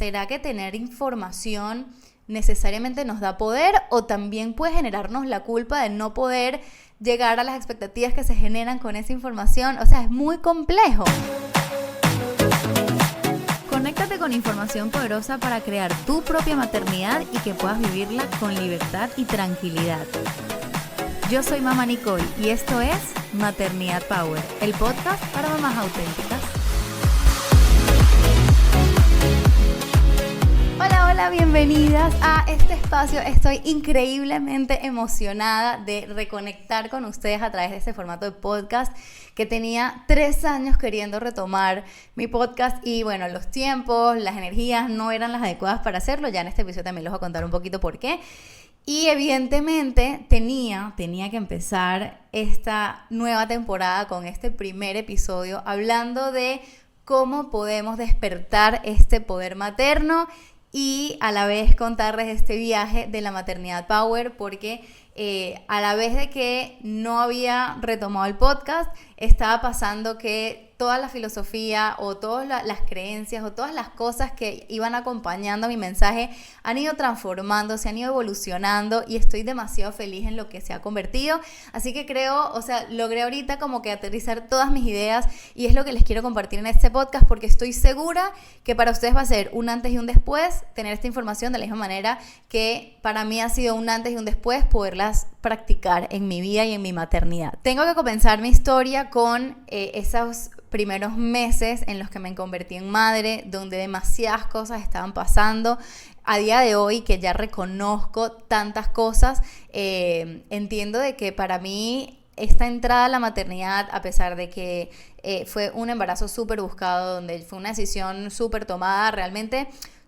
¿será que tener información necesariamente nos da poder o también puede generarnos la culpa de no poder llegar a las expectativas que se generan con esa información? O sea, es muy complejo. Conéctate con información poderosa para crear tu propia maternidad y que puedas vivirla con libertad y tranquilidad. Yo soy Mama Nicole y esto es Maternidad Power, el podcast para mamás auténticas. Hola, bienvenidas a este espacio. Estoy increíblemente emocionada de reconectar con ustedes a través de este formato de podcast que tenía 3 años queriendo retomar mi podcast y bueno, los tiempos, las energías no eran las adecuadas para hacerlo. Ya en este episodio también les voy a contar un poquito por qué. Y evidentemente tenía que empezar esta nueva temporada con este primer episodio hablando de cómo podemos despertar este poder materno y a la vez contarles este viaje de la Maternidad Power, porque a la vez de que no había retomado el podcast, estaba pasando que toda la filosofía o todas las creencias o todas las cosas que iban acompañando a mi mensaje han ido transformándose, han ido evolucionando y estoy demasiado feliz en lo que se ha convertido. Así que logré ahorita como que aterrizar todas mis ideas y es lo que les quiero compartir en este podcast, porque estoy segura que para ustedes va a ser un antes y un después tener esta información, de la misma manera que para mí ha sido un antes y un después poderlas practicar en mi vida y en mi maternidad. Tengo que comenzar mi historia con esos primeros meses en los que me convertí en madre, donde demasiadas cosas estaban pasando. A día de hoy, que ya reconozco tantas cosas, entiendo de que para mí esta entrada a la maternidad, a pesar de que fue un embarazo súper buscado, donde fue una decisión súper tomada, realmente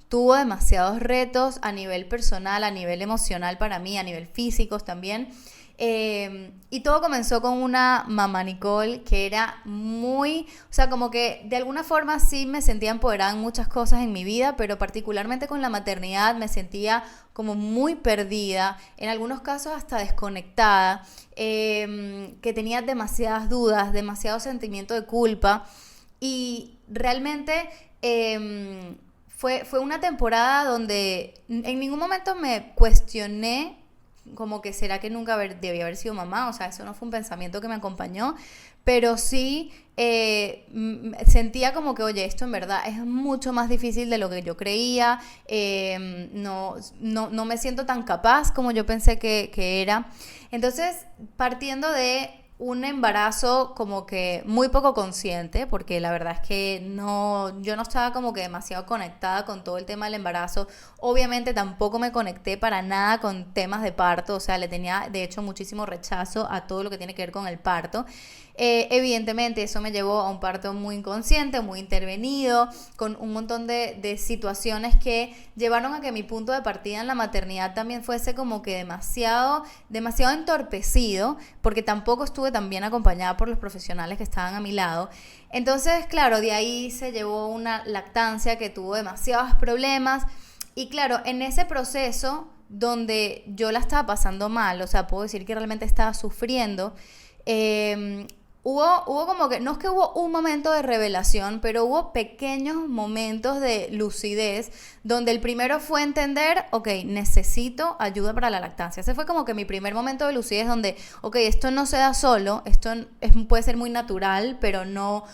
tuvo demasiados retos a nivel personal, a nivel emocional para mí, a nivel físico también. Y todo comenzó con una Mama Nicole que era como que de alguna forma sí me sentía empoderada en muchas cosas en mi vida, pero particularmente con la maternidad me sentía como muy perdida, en algunos casos hasta desconectada, que tenía demasiadas dudas, demasiado sentimiento de culpa y realmente fue una temporada donde en ningún momento me cuestioné como que será que nunca debía haber sido mamá. O sea, eso no fue un pensamiento que me acompañó, pero sí sentía como que, oye, esto en verdad es mucho más difícil de lo que yo creía, no me siento tan capaz como yo pensé que era. Entonces, partiendo de un embarazo como que muy poco consciente, porque la verdad es que yo no estaba como que demasiado conectada con todo el tema del embarazo. Obviamente tampoco me conecté para nada con temas de parto, o sea, le tenía de hecho muchísimo rechazo a todo lo que tiene que ver con el parto. Evidentemente eso me llevó a un parto muy inconsciente, muy intervenido, con un montón de situaciones que llevaron a que mi punto de partida en la maternidad también fuese como que demasiado entorpecido, porque tampoco estuve tan bien acompañada por los profesionales que estaban a mi lado. Entonces, claro, de ahí se llevó una lactancia que tuvo demasiados problemas y claro, en ese proceso donde yo la estaba pasando mal, o sea, puedo decir que realmente estaba sufriendo, hubo como que, no es que hubo un momento de revelación, pero hubo pequeños momentos de lucidez, donde el primero fue entender, ok, necesito ayuda para la lactancia. Ese fue como que mi primer momento de lucidez, donde, ok, esto no se da solo, puede ser muy natural, pero no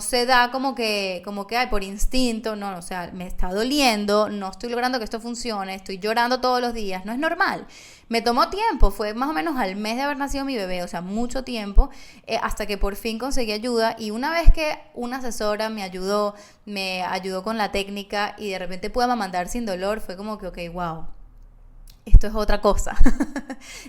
se da como que ay, por instinto, no, o sea, me está doliendo, no estoy logrando que esto funcione, estoy llorando todos los días, no es normal. Me tomó tiempo, fue más o menos al mes de haber nacido mi bebé, o sea, mucho tiempo, hasta que por fin conseguí ayuda. Y una vez que una asesora me ayudó con la técnica y de repente pude amamantar sin dolor, fue como que, ok, wow, esto es otra cosa.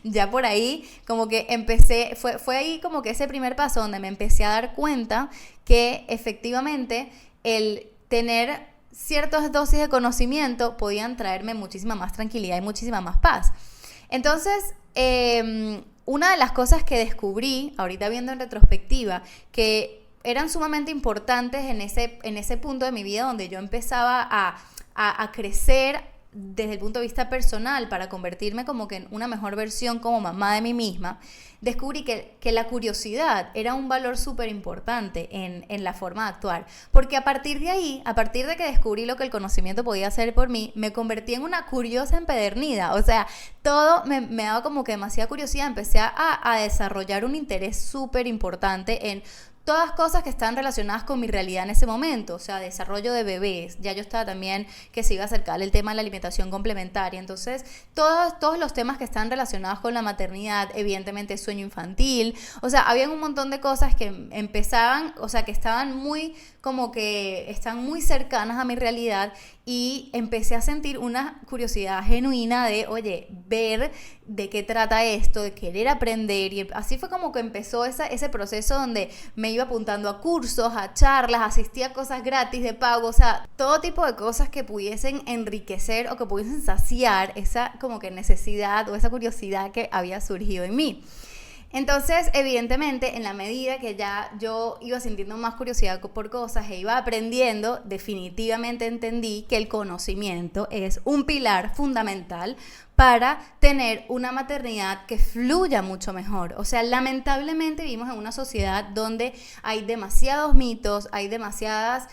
Ya por ahí como que empecé, fue ahí como que ese primer paso donde me empecé a dar cuenta que efectivamente el tener ciertas dosis de conocimiento podían traerme muchísima más tranquilidad y muchísima más paz. Entonces, una de las cosas que descubrí, ahorita viendo en retrospectiva, que eran sumamente importantes en ese punto de mi vida donde yo empezaba a crecer desde el punto de vista personal, para convertirme como que en una mejor versión como mamá de mí misma, descubrí que la curiosidad era un valor súper importante en la forma de actuar. Porque a partir de ahí, a partir de que descubrí lo que el conocimiento podía hacer por mí, me convertí en una curiosa empedernida. O sea, todo me daba como que demasiada curiosidad. Empecé a desarrollar un interés súper importante en todas cosas que están relacionadas con mi realidad en ese momento, o sea, desarrollo de bebés. Ya yo estaba también que se iba a acercar el tema de la alimentación complementaria. Entonces, todos los temas que están relacionados con la maternidad, evidentemente sueño infantil, o sea, había un montón de cosas que empezaban, o sea, que estaban muy, como que están muy cercanas a mi realidad, y empecé a sentir una curiosidad genuina de, oye, ver de qué trata esto, de querer aprender. Y así fue como que empezó ese proceso donde me iba apuntando a cursos, a charlas, asistía a cosas gratis de pago, o sea, todo tipo de cosas que pudiesen enriquecer o que pudiesen saciar esa como que necesidad o esa curiosidad que había surgido en mí. Entonces, evidentemente, en la medida que ya yo iba sintiendo más curiosidad por cosas e iba aprendiendo, definitivamente entendí que el conocimiento es un pilar fundamental para tener una maternidad que fluya mucho mejor. O sea, lamentablemente vivimos en una sociedad donde hay demasiados mitos, hay demasiadas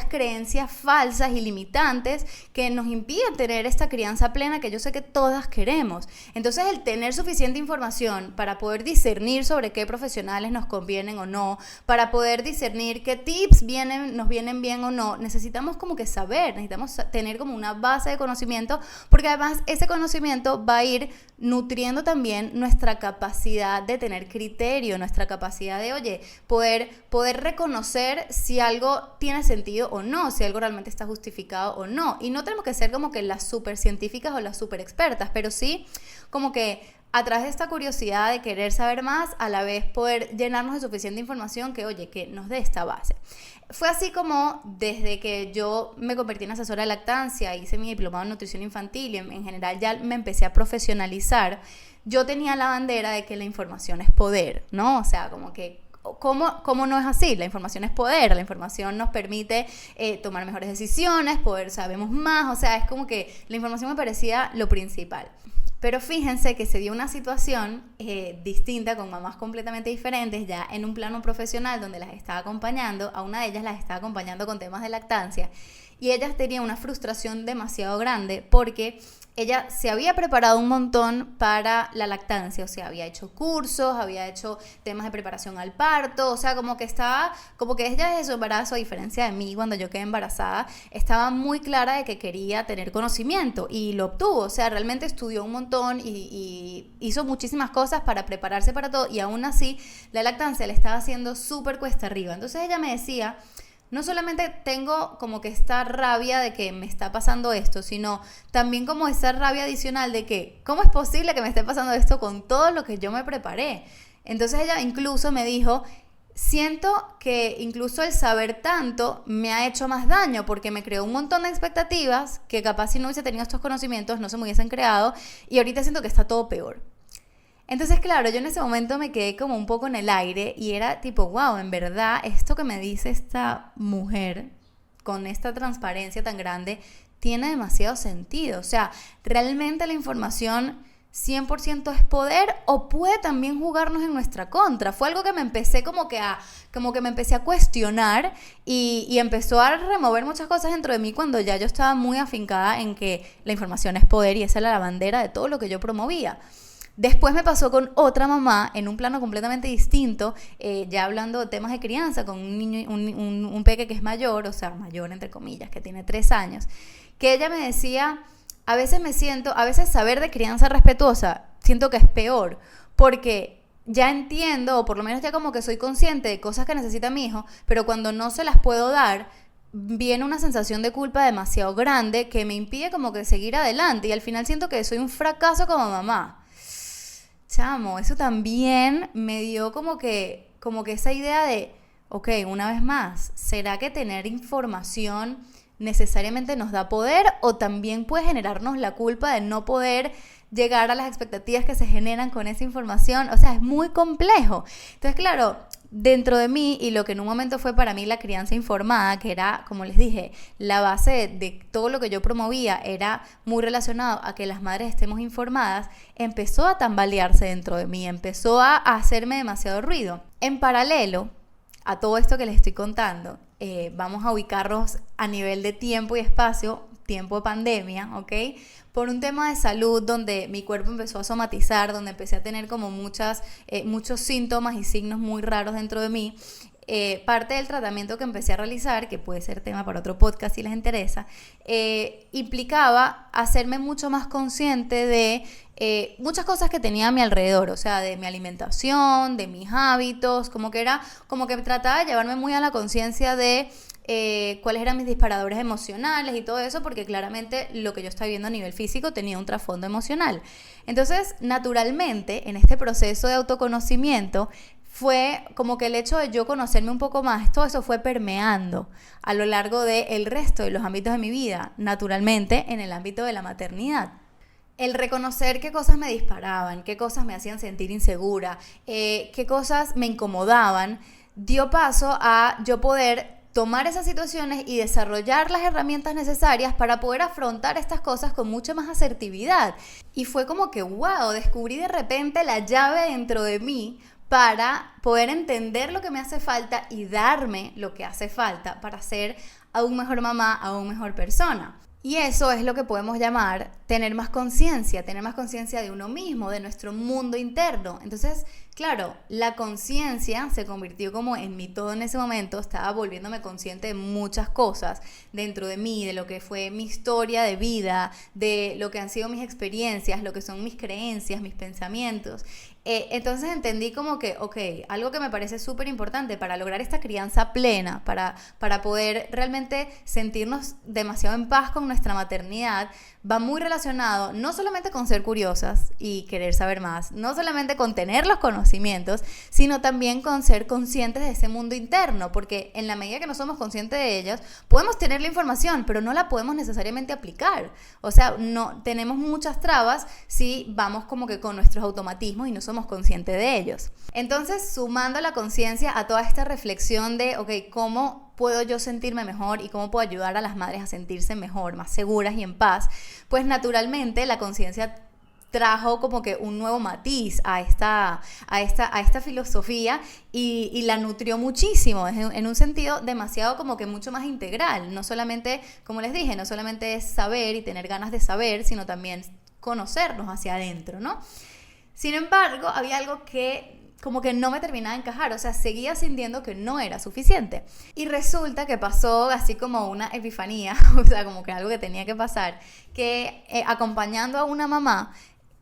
creencias falsas y limitantes que nos impiden tener esta crianza plena que yo sé que todas queremos. Entonces, el tener suficiente información para poder discernir sobre qué profesionales nos convienen o no, para poder discernir qué tips nos vienen bien o no, necesitamos como que saber, necesitamos tener como una base de conocimiento, porque además ese conocimiento va a ir nutriendo también nuestra capacidad de tener criterio, nuestra capacidad de, oye, poder reconocer si algo tiene sentido o no, si algo realmente está justificado o no. Y no tenemos que ser como que las súper científicas o las súper expertas, pero sí como que a través de esta curiosidad de querer saber más, a la vez poder llenarnos de suficiente información que, oye, que nos dé esta base. Fue así como desde que yo me convertí en asesora de lactancia, hice mi diplomado en nutrición infantil y en general ya me empecé a profesionalizar, yo tenía la bandera de que la información es poder, ¿no? O sea, como que ¿cómo no es así? La información es poder, la información nos permite tomar mejores decisiones, sabemos más, o sea, es como que la información me parecía lo principal. Pero fíjense que se dio una situación distinta con mamás completamente diferentes ya en un plano profesional donde las estaba acompañando. A una de ellas las estaba acompañando con temas de lactancia y ellas tenían una frustración demasiado grande porque ella se había preparado un montón para la lactancia, o sea, había hecho cursos, había hecho temas de preparación al parto, o sea, como que ella desde su embarazo, a diferencia de mí cuando yo quedé embarazada, estaba muy clara de que quería tener conocimiento y lo obtuvo, o sea, realmente estudió un montón y hizo muchísimas cosas para prepararse para todo, y aún así la lactancia le estaba haciendo súper cuesta arriba. Entonces ella me decía, no solamente tengo como que esta rabia de que me está pasando esto, sino también como esa rabia adicional de que, ¿cómo es posible que me esté pasando esto con todo lo que yo me preparé? Entonces ella incluso me dijo, siento que incluso el saber tanto me ha hecho más daño porque me creó un montón de expectativas que capaz si no hubiese tenido estos conocimientos no se me hubiesen creado, y ahorita siento que está todo peor. Entonces, claro, yo en ese momento me quedé como un poco en el aire y era tipo, wow, en verdad, esto que me dice esta mujer con esta transparencia tan grande tiene demasiado sentido. O sea, realmente la información 100% es poder o puede también jugarnos en nuestra contra. Fue algo que me empecé como que me empecé a cuestionar y empezó a remover muchas cosas dentro de mí cuando ya yo estaba muy afincada en que la información es poder y esa era la bandera de todo lo que yo promovía. Después me pasó con otra mamá en un plano completamente distinto, ya hablando de temas de crianza, con un niño, un peque que es mayor, o sea, mayor entre comillas, que tiene 3 años, que ella me decía, a veces saber de crianza respetuosa, siento que es peor, porque ya entiendo, o por lo menos ya como que soy consciente de cosas que necesita mi hijo, pero cuando no se las puedo dar, viene una sensación de culpa demasiado grande que me impide como que seguir adelante, y al final siento que soy un fracaso como mamá. Chamo, eso también me dio como que esa idea de, ok, una vez más, ¿será que tener información necesariamente nos da poder o también puede generarnos la culpa de no poder llegar a las expectativas que se generan con esa información? O sea, es muy complejo. Entonces, claro, dentro de mí y lo que en un momento fue para mí la crianza informada, que era, como les dije, la base de todo lo que yo promovía era muy relacionado a que las madres estemos informadas, empezó a tambalearse dentro de mí, empezó a hacerme demasiado ruido. En paralelo a todo esto que les estoy contando, vamos a ubicarnos a nivel de tiempo y espacio, tiempo de pandemia, ¿ok? Por un tema de salud donde mi cuerpo empezó a somatizar, donde empecé a tener como muchos síntomas y signos muy raros dentro de mí. Parte del tratamiento que empecé a realizar, que puede ser tema para otro podcast si les interesa, implicaba hacerme mucho más consciente de muchas cosas que tenía a mi alrededor, o sea, de mi alimentación, de mis hábitos, como que trataba de llevarme muy a la conciencia de cuáles eran mis disparadores emocionales y todo eso, porque claramente lo que yo estaba viendo a nivel físico tenía un trasfondo emocional. Entonces, naturalmente, en este proceso de autoconocimiento, fue como que el hecho de yo conocerme un poco más, todo eso fue permeando a lo largo del resto de los ámbitos de mi vida, naturalmente en el ámbito de la maternidad. El reconocer qué cosas me disparaban, qué cosas me hacían sentir insegura, qué cosas me incomodaban, dio paso a yo poder tomar esas situaciones y desarrollar las herramientas necesarias para poder afrontar estas cosas con mucha más asertividad. Y fue como que, wow, descubrí de repente la llave dentro de mí para poder entender lo que me hace falta y darme lo que hace falta para ser aún mejor mamá, aún mejor persona. Y eso es lo que podemos llamar tener más conciencia de uno mismo, de nuestro mundo interno. Entonces, claro, la conciencia se convirtió como en mi todo en ese momento, estaba volviéndome consciente de muchas cosas dentro de mí, de lo que fue mi historia de vida, de lo que han sido mis experiencias, lo que son mis creencias, mis pensamientos. Entonces entendí como que, ok, algo que me parece súper importante para lograr esta crianza plena, para poder realmente sentirnos demasiado en paz con nuestra maternidad, va muy relacionado no solamente con ser curiosas y querer saber más, no solamente con tener los conocimientos, sino también con ser conscientes de ese mundo interno, porque en la medida que no somos conscientes de ellos, podemos tener la información, pero no la podemos necesariamente aplicar. O sea, no tenemos muchas trabas si vamos como que con nuestros automatismos y no somos conscientes de ellos. Entonces, sumando la conciencia a toda esta reflexión de, ok, ¿cómo puedo yo sentirme mejor y cómo puedo ayudar a las madres a sentirse mejor, más seguras y en paz? Pues naturalmente la conciencia trajo como que un nuevo matiz a esta filosofía y la nutrió muchísimo, en un sentido demasiado como que mucho más integral. No solamente, como les dije, no solamente es saber y tener ganas de saber, sino también conocernos hacia adentro, ¿no? Sin embargo, había algo que como que no me terminaba de encajar, o sea, seguía sintiendo que no era suficiente. Y resulta que pasó así como una epifanía, o sea, como que algo que tenía que pasar, que acompañando a una mamá,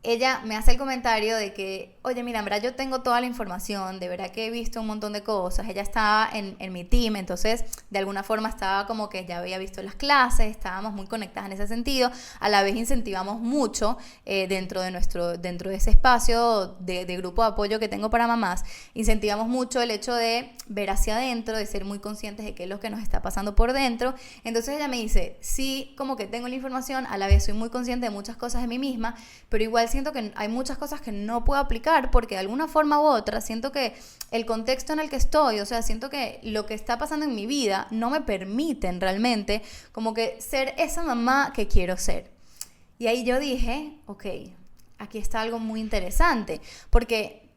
ella me hace el comentario de que, oye, mira, en verdad yo tengo toda la información, de verdad que he visto un montón de cosas, ella estaba en mi team, entonces de alguna forma estaba como que ya había visto las clases, estábamos muy conectadas en ese sentido, a la vez incentivamos mucho dentro de ese espacio de grupo de apoyo que tengo para mamás, incentivamos mucho el hecho de ver hacia adentro, de ser muy conscientes de qué es lo que nos está pasando por dentro. Entonces ella me dice, sí, como que tengo la información, a la vez soy muy consciente de muchas cosas de mí misma, pero igual siento que hay muchas cosas que no puedo aplicar porque de alguna forma u otra siento que el contexto en el que estoy, o sea, siento que lo que está pasando en mi vida no me permiten realmente como que ser esa mamá que quiero ser. Y ahí yo dije, ok, aquí está algo muy interesante, porque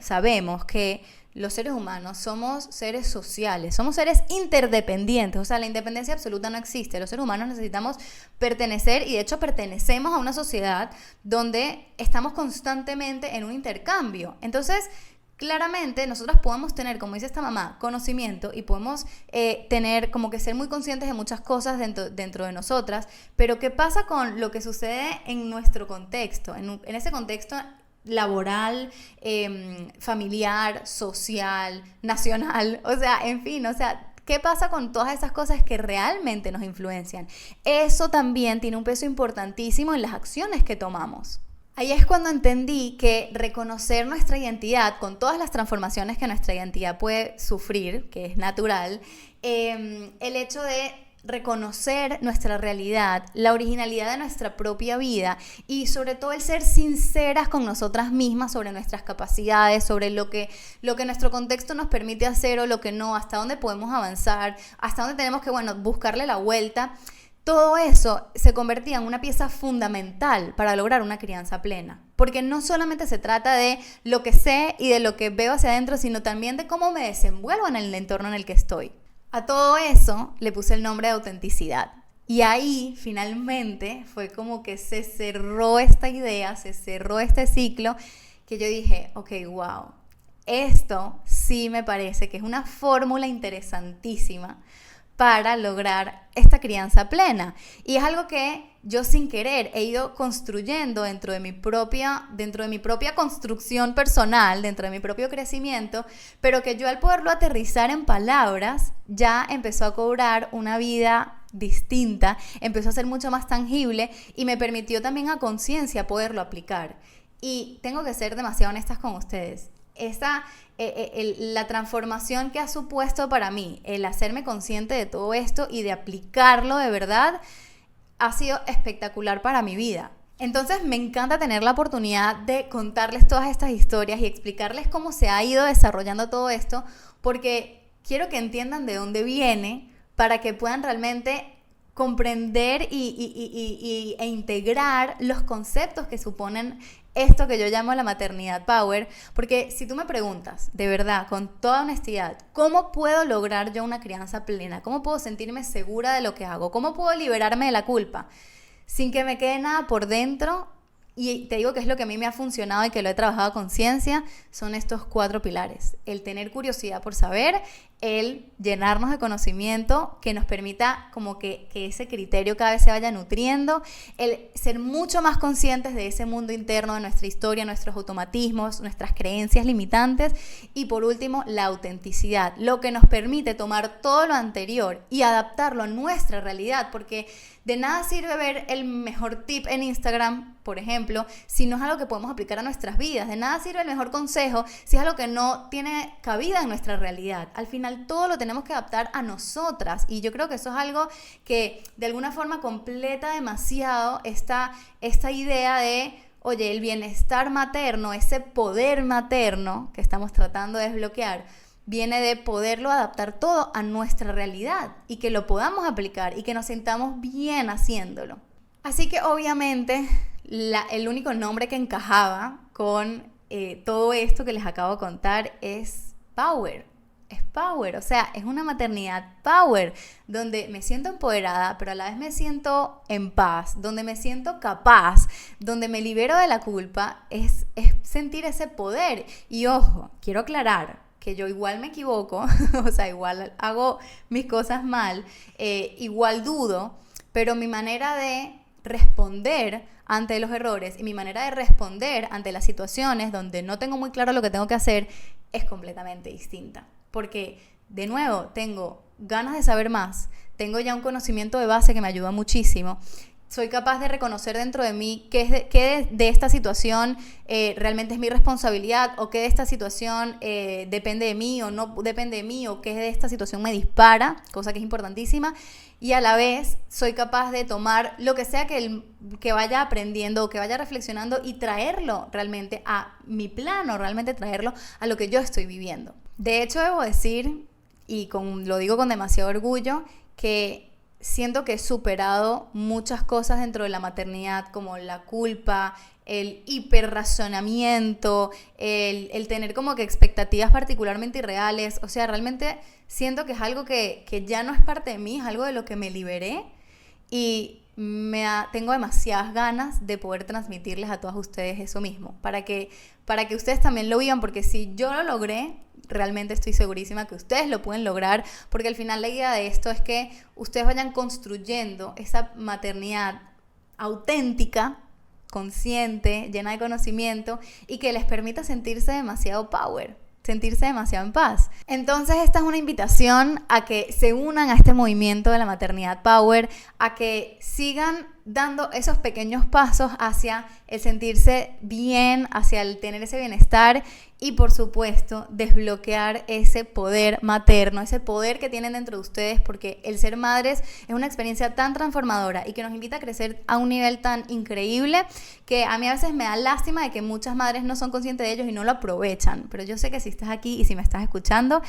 sabemos que los seres humanos somos seres sociales, somos seres interdependientes, o sea, la independencia absoluta no existe. Los seres humanos necesitamos pertenecer y de hecho pertenecemos a una sociedad donde estamos constantemente en un intercambio. Entonces, claramente nosotros podemos tener, como dice esta mamá, conocimiento y podemos tener como que ser muy conscientes de muchas cosas dentro de nosotras, pero ¿qué pasa con lo que sucede en nuestro contexto? En ese contexto laboral, familiar, social, nacional, o sea, en fin, o sea, ¿qué pasa con todas esas cosas que realmente nos influencian? Eso también tiene un peso importantísimo en las acciones que tomamos. Ahí es cuando entendí que reconocer nuestra identidad con todas las transformaciones que nuestra identidad puede sufrir, que es natural, el hecho de reconocer nuestra realidad, la originalidad de nuestra propia vida y sobre todo el ser sinceras con nosotras mismas sobre nuestras capacidades, sobre lo que nuestro contexto nos permite hacer o lo que no, hasta dónde podemos avanzar, hasta dónde tenemos que, buscarle la vuelta. Todo eso se convertía en una pieza fundamental para lograr una crianza plena. Porque no solamente se trata de lo que sé y de lo que veo hacia adentro, sino también de cómo me desenvuelvo en el entorno en el que estoy. A todo eso le puse el nombre de autenticidad. Y ahí finalmente fue como que se cerró esta idea, se cerró este ciclo, que yo dije, ok, wow, esto sí me parece que es una fórmula interesantísima para lograr esta crianza plena. Y es algo que yo sin querer he ido construyendo dentro de mi propia construcción personal, dentro de mi propio crecimiento, pero que yo al poderlo aterrizar en palabras ya empezó a cobrar una vida distinta, empezó a ser mucho más tangible y me permitió también a conciencia poderlo aplicar. Y tengo que ser demasiado honestas con ustedes. La transformación que ha supuesto para mí el hacerme consciente de todo esto y de aplicarlo de verdad ha sido espectacular para mi vida. Entonces me encanta tener la oportunidad de contarles todas estas historias y explicarles cómo se ha ido desarrollando todo esto, porque quiero que entiendan de dónde viene para que puedan realmente comprender e integrar los conceptos que suponen esto que yo llamo la maternidad power, porque si tú me preguntas, de verdad, con toda honestidad, ¿cómo puedo lograr yo una crianza plena? ¿Cómo puedo sentirme segura de lo que hago? ¿Cómo puedo liberarme de la culpa? Sin que me quede nada por dentro, y te digo que es lo que a mí me ha funcionado y que lo he trabajado a conciencia, son estos 4 pilares. El tener curiosidad por saber, el llenarnos de conocimiento que nos permita como que ese criterio cada vez se vaya nutriendo, el ser mucho más conscientes de ese mundo interno, de nuestra historia, nuestros automatismos, nuestras creencias limitantes y por último la autenticidad, lo que nos permite tomar todo lo anterior y adaptarlo a nuestra realidad, porque de nada sirve ver el mejor tip en Instagram, por ejemplo, si no es algo que podemos aplicar a nuestras vidas. De nada sirve el mejor consejo si es algo que no tiene cabida en nuestra realidad. Al final todo lo tenemos que adaptar a nosotras y yo creo que eso es algo que de alguna forma completa demasiado esta idea de, oye, el bienestar materno, ese poder materno que estamos tratando de desbloquear, viene de poderlo adaptar todo a nuestra realidad y que lo podamos aplicar y que nos sintamos bien haciéndolo. Así que obviamente el único nombre que encajaba con todo esto que les acabo de contar es Power. Es Power, o sea, es una maternidad Power, donde me siento empoderada, pero a la vez me siento en paz, donde me siento capaz, donde me libero de la culpa, es sentir ese poder. Y ojo, quiero aclarar que yo igual me equivoco, o sea, igual hago mis cosas mal, igual dudo, pero mi manera de responder ante los errores y mi manera de responder ante las situaciones donde no tengo muy claro lo que tengo que hacer es completamente distinta. Porque, de nuevo, tengo ganas de saber más, tengo ya un conocimiento de base que me ayuda muchísimo. Soy capaz de reconocer dentro de mí qué de esta situación realmente es mi responsabilidad o qué de esta situación depende de mí o no depende de mí o qué de esta situación me dispara, cosa que es importantísima. Y a la vez soy capaz de tomar lo que sea que vaya aprendiendo o que vaya reflexionando y traerlo realmente a mi plano, realmente traerlo a lo que yo estoy viviendo. De hecho, debo decir, y lo digo con demasiado orgullo, que siento que he superado muchas cosas dentro de la maternidad, como la culpa, el hiperrazonamiento, el tener como que expectativas particularmente irreales. O sea, realmente siento que es algo que ya no es parte de mí, es algo de lo que me liberé y tengo demasiadas ganas de poder transmitirles a todas ustedes eso mismo, para que ustedes también lo vivan, porque si yo lo logré, realmente estoy segurísima que ustedes lo pueden lograr, porque al final la idea de esto es que ustedes vayan construyendo esa maternidad auténtica, consciente, llena de conocimiento y que les permita sentirse demasiado power, sentirse demasiado en paz. Entonces esta es una invitación a que se unan a este movimiento de la maternidad power, a que sigan dando esos pequeños pasos hacia el sentirse bien, hacia el tener ese bienestar Y por supuesto, desbloquear ese poder materno, ese poder que tienen dentro de ustedes, porque el ser madres es una experiencia tan transformadora y que nos invita a crecer a un nivel tan increíble que a mí a veces me da lástima de que muchas madres no son conscientes de ellos y no lo aprovechan. Pero yo sé que si estás aquí y si me estás escuchando,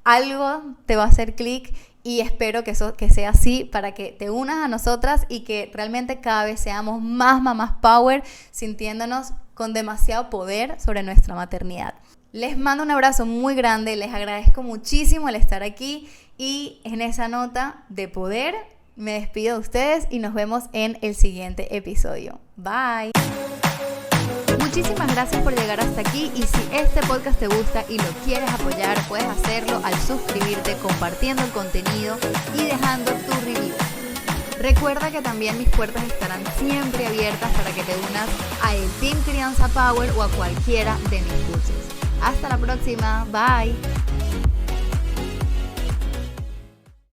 algo te va a hacer clic y espero que sea así para que te unas a nosotras y que realmente cada vez seamos más mamás power, sintiéndonos con demasiado poder sobre nuestra maternidad. Les mando un abrazo muy grande, les agradezco muchísimo el estar aquí y en esa nota de poder me despido de ustedes y nos vemos en el siguiente episodio. Bye. Muchísimas gracias por llegar hasta aquí y si este podcast te gusta y lo quieres apoyar, puedes hacerlo al suscribirte, compartiendo el contenido y dejando tu review. Recuerda que también mis puertas estarán siempre abiertas para que te unas a el Team Crianza Power o a cualquiera de mis cursos. Hasta la próxima, bye.